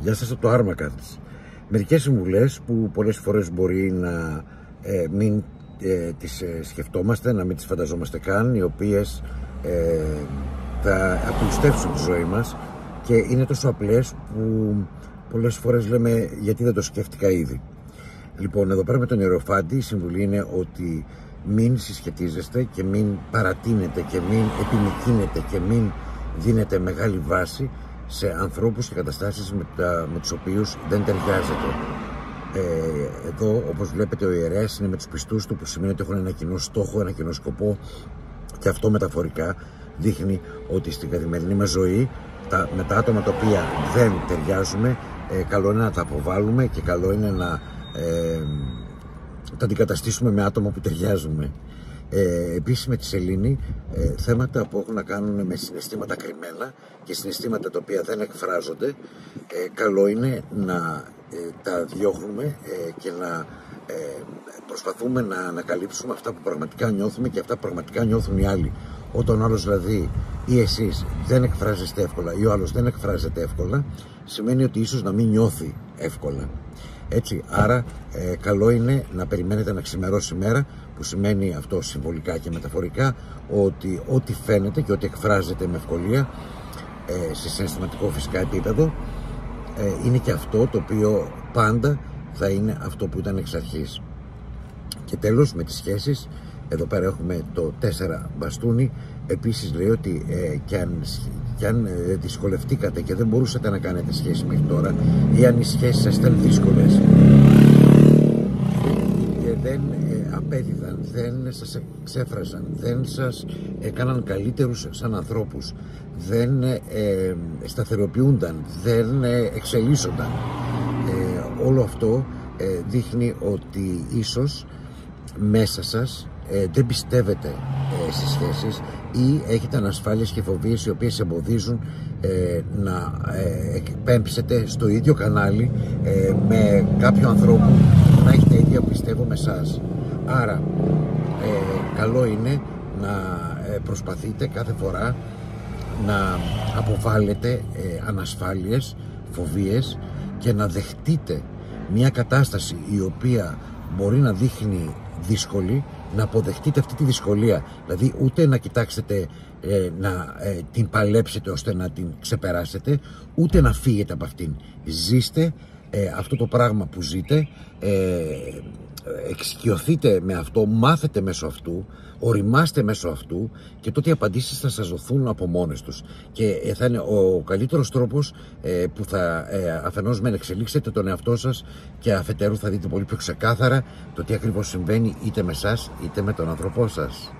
Γεια σας από το Άρμακατς. Μερικές συμβουλές που πολλές φορές μπορεί να μην τις σκεφτόμαστε, να μην τις φανταζόμαστε καν, οι οποίες θα απλουστεύσουν τη ζωή μας και είναι τόσο απλές που πολλές φορές λέμε γιατί δεν το σκέφτηκα ήδη. Λοιπόν, εδώ πέρα με τον Ιεροφάντη η συμβουλή είναι ότι μην συσχετίζεστε και μην παρατείνετε και μην επιμικρύνετε και μην δίνετε μεγάλη βάση σε ανθρώπους και καταστάσεις με τους οποίους δεν ταιριάζετε. Εδώ, όπως βλέπετε, ο ιερέας είναι με τους πιστούς του, που σημαίνει ότι έχουν ένα κοινό στόχο, ένα κοινό σκοπό, και αυτό μεταφορικά δείχνει ότι στην καθημερινή μας ζωή με τα άτομα τα οποία δεν ταιριάζουμε, καλό είναι να τα αποβάλουμε και καλό είναι να τα αντικαταστήσουμε με άτομα που ταιριάζουμε. Επίσης με τη σελήνη, θέματα που έχουν να κάνουν με συναισθήματα κρυμμένα και συναισθήματα τα οποία δεν εκφράζονται, καλό είναι να τα διώχνουμε και να προσπαθούμε να ανακαλύψουμε αυτά που πραγματικά νιώθουμε και αυτά που πραγματικά νιώθουν οι άλλοι. Όταν ο άλλος δηλαδή ή εσείς δεν εκφράζεστε εύκολα ή ο άλλος δεν εκφράζεται εύκολα, σημαίνει ότι ίσως να μην νιώθει εύκολα. Έτσι, άρα καλό είναι να περιμένετε να ξημερώσει η μέρα, που σημαίνει αυτό συμβολικά και μεταφορικά ότι ό,τι φαίνεται και ό,τι εκφράζεται με ευκολία σε συναισθηματικό φυσικά επίπεδο είναι και αυτό το οποίο πάντα θα είναι αυτό που ήταν εξ αρχής. Και τέλος, με τις σχέσεις, εδώ πέρα έχουμε το 4 μπαστούνι. Επίσης λέει ότι κι αν δυσκολευτήκατε και δεν μπορούσατε να κάνετε σχέση μέχρι τώρα, ή αν οι σχέσεις σας ήταν δύσκολες, δεν απέδιδαν, δεν σας εξέφραζαν, δεν σας έκαναν καλύτερους σαν ανθρώπους, δεν σταθεροποιούνταν, δεν εξελίσσονταν, όλο αυτό δείχνει ότι ίσως μέσα σας δεν πιστεύετε στις σχέσεις ή έχετε ανασφάλειες και φοβίες οι οποίες εμποδίζουν να εκπέμψετε στο ίδιο κανάλι με κάποιο άνθρωπο που να έχει τα ίδια πιστεύω με εσάς. Άρα καλό είναι να προσπαθείτε κάθε φορά να αποβάλλετε ανασφάλειες, φοβίες και να δεχτείτε μια κατάσταση η οποία μπορεί να δείχνει δύσκολη, να αποδεχτείτε αυτή τη δυσκολία. Δηλαδή ούτε να κοιτάξετε να την παλέψετε ώστε να την ξεπεράσετε, ούτε να φύγετε από αυτήν. Ζήστε αυτό το πράγμα που ζείτε, εξοικειωθείτε με αυτό, μάθετε μέσω αυτού, οριμάστε μέσω αυτού και τότε οι απαντήσεις θα σας δοθούν από μόνες τους. Και θα είναι ο καλύτερος τρόπος που θα αφενός μεν εξελίξετε τον εαυτό σας και αφετέρου θα δείτε πολύ πιο ξεκάθαρα το τι ακριβώς συμβαίνει είτε με εσάς είτε με τον άνθρωπό σας.